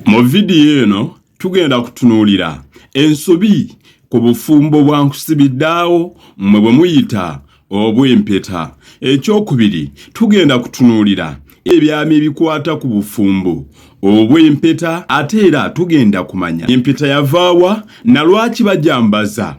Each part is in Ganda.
Mu video eno tugenda kutunuulira ensobi ku bufumbo bwa nkusibiddaawo mmwe bwe muyita obw'empeta. Ekyokubiri tugenda kutunuulira ebyami ebikwata ku bufumbo obw'empeta, ate era tugenda kumanya empeta yavaawa na lwaki bajambaza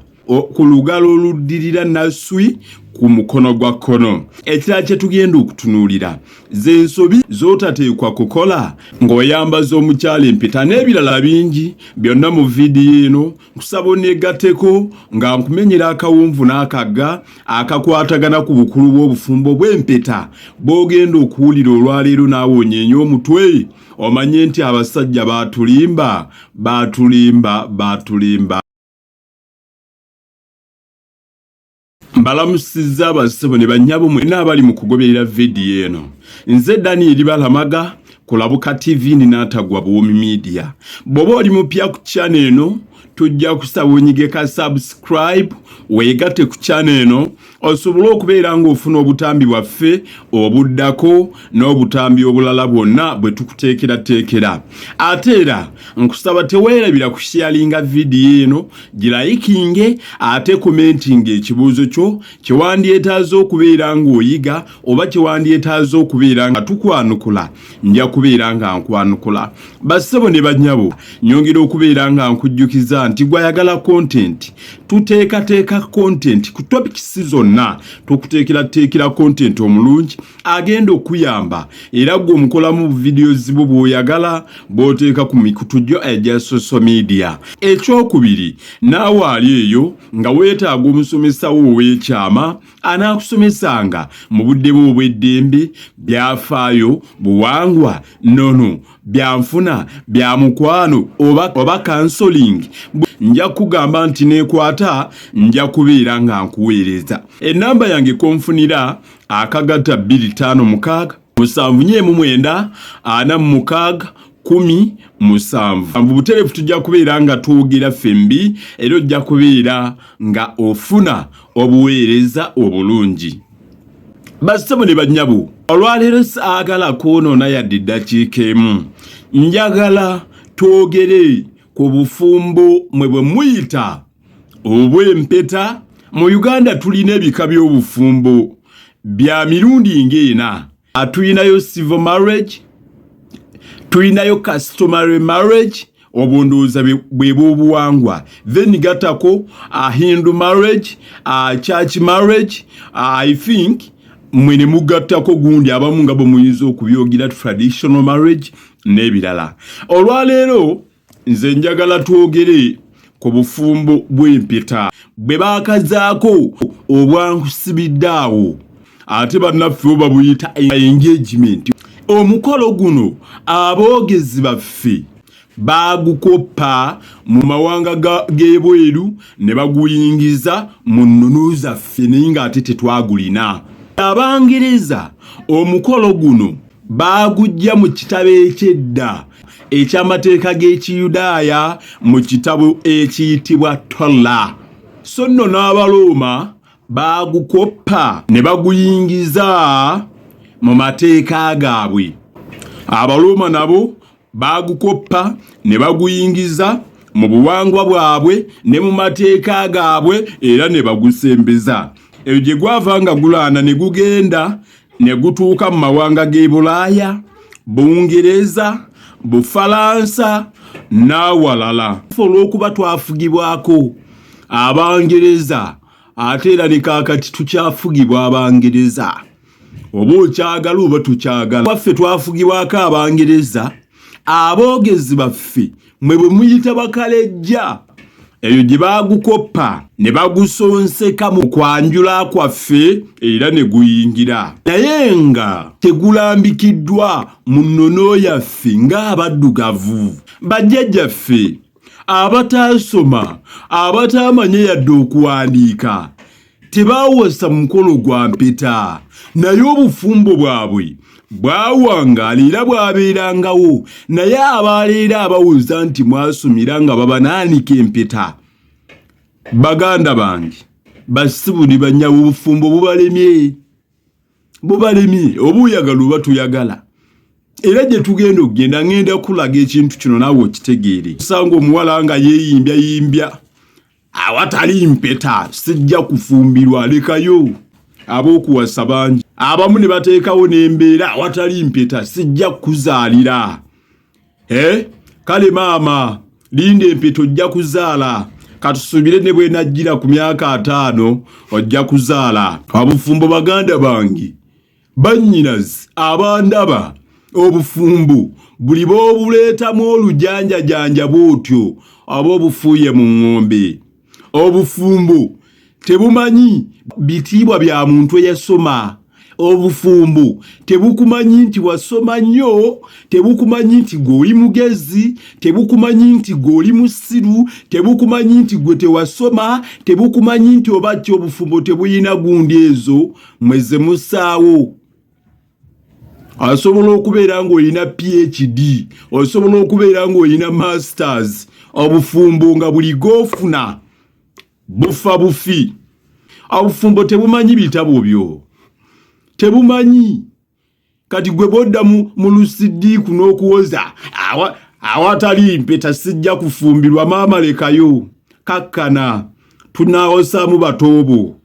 ku lugalo oluddirira naswi ku mukono gwa kkono. Ekirala kye tugenda okutunuulira z'ensobi z'otateekwa kukola ng'oyambaza omukyala empeta, n'ebirala bingi byonna mu vidiyo eno. Nkusaba oneegatteko nga nkumenyera akawunvu n'akagga akakwatagana ku bukulu bw'obufumbo bw'empeta bw'ogenda okuwulira olwaleero naawe onyeenya omutwe omanye nti abasajja baatulimba. Mbalamusizza abasebo ne bannyabo mwenna abali mu kugoberera vidiyo eno. Nze Daniel Balamaga, Kulabuka TV n'Atagwa Bwomi Media. Bw'oba oli mupya ku channel eno, tujja kusaba onyigeka subscribe, weegatte ku channel eno osobole okubeera ng'ofuna obutambi bwaffe obuddako n'obutambi obulala bwonna bwe tukuteekerateekera. Ate era nkusaba teweerabira kusharinga vidiyo eno, girayikinge ate commentinga ekibuuzo kyo kye wandyetaaza okubeera ng'oyiga oba kye wandyetaaza okubeera nga tukwanukula. Nja kubeera nga nkwanukula. Bassebo ne bannyabo, nyongera okubeera nga nkujjukiza nti gwayagala content, tuteekateeka content ku topics zonna, tukuteekerateekera content omulungi agenda okuyamba era gwe omukolamu video zibo bw'oyagala bw'oteeka ku mikutu gyo egya social media. Ekyokubiri, naawe ali eyo nga weetaaga omusomesa wo ow'ekyama anaakusomesanga mu budde bwo obw'eddembe, byafaayo, buwangwa, nono, byanfuna, bya mukwano oba counseling. Nja kugamba nti neekwata, nja kubeera nga nkuweereza. Ennamba yange konfunira akagata 256 749 46 17. Butereevu tujja kubeera nga twogera fembi era ojja kubeera nga ofuna obuweereza obulungi. Bassebo ne bannyabo, olwaleero saagala kwonoona yadde eddakiika emu. Njagala twogere ku bufumbo mwe bwe muyita obw'empeta. Mu Uganda tulina ebika by'obufumbo bya mirundi ng'ena. Tulinayo civil marriage, tulinayo customary marriage, obundooza bwe bw'obuwangwa. Then gatako Hindu marriage, church marriage, I think mwene mugattako gundi abamu nga bwe muyinza okubyogira traditional marriage n'ebirala. Olwaleero nze njagala twogere ku bufumbo bw'empeta bwe baakazaako obwankusibiddaawo, ate bannaffe bo babuyita engagement. Omukolo guno aboogezi baffe baagukoppa mu mawanga g'ebweru ne baguyingiza mu nnunu zaffe naye ng'ate tetwagulina. Abangereza omukolo guno baagujja mu kitabo eky'edda eky'amateeka g'Ekiyudaaya mu kitabo ekiyitibwa Torah. So nno n'Abalooma baagukoppa ne baguyingiza mu mateeka gaabwe. Abalooma nabo baagukoppa ne baguyingiza mu buwangwa bwabwe ne mu mateeka gaabwe era ne bagusembeza. Eyo gye gwava nga gulaana ne gugenda ne gutuuka mu mawanga g'e Bulaaya, Bungereza, Bufalansa n'awalala. Olw'okuba twafugibwako Abangereza, ate era ne kaakati tukyafugibwa Abangereza. Oba okyagala oba tukyagala, waffe twafugibwako Abangereza. Aboogezi baffe mwe bwe muyita bakalejja, eyo gye baagukoppa ne bagusonseka mu kwanjula kwaffe era ne guyingira. Naye nga tegulambikiddwa mu nnono yaffe ng'abaddugavu. Bajjajjaffe abataasoma, abataamanye yadde okuwandiika, tebaawasa mukolo gwa mpeta, naye obufumbo bwabwe bwawangaala era bwabeerangawo. Naye abaleero abawuza nti mwasomera nga babanaanika empeta, baganda bange, bassibu ne bannyabo, obufumbo bubalemye. Oba oyagala oba tuyagala. era gye tugenda okugenda ngenda kulaga ekintu kino naawe okitegeere. Osanga omuwala nga yeeyimbya awatali mpeta sijja kufumbirwa, lekayo. Ab'okuwasa bangi, abamu ne bateekawo n'embeera awatali mpeta sijja kuzaalira. Kale maama linda empeta ojja kuzaala. Katusubire ne bwe najjira ku myaka 5 ojja kuzaala. Abufumbo baganda bange, bannyinazi abandaba, obufumbo buli bw'obuleetamu olujanjajanja bw'otyo aba obufuuye mu ng'ombe. Obufumbo tebumanyi bitiibwa bya muntu eyasoma. Obufumbo tebukumanyi nti wasoma nnyo, tebukumanyi nti gw'oli mugezi, tebukumanyi nti gw'oli musiru, tebukumanyi nti gwe tewasoma, tebukumanyi nti oba ki obufumbo tebuyina gundi ezo mweze musaawo. Osobola okubeera ng'olina PhD, osobola okubeera ng'olina masters, obufumbo nga buli g'ofuna bufa bufi. Obufumbo tebumanyi bitabo byo, tebumanyi. Kati gwe bodda mu lusidiiku n'okuwoza awatali mpeta sijja kufumbirwa, maama lekayo. Kakkana tunaawosaamu batoobo.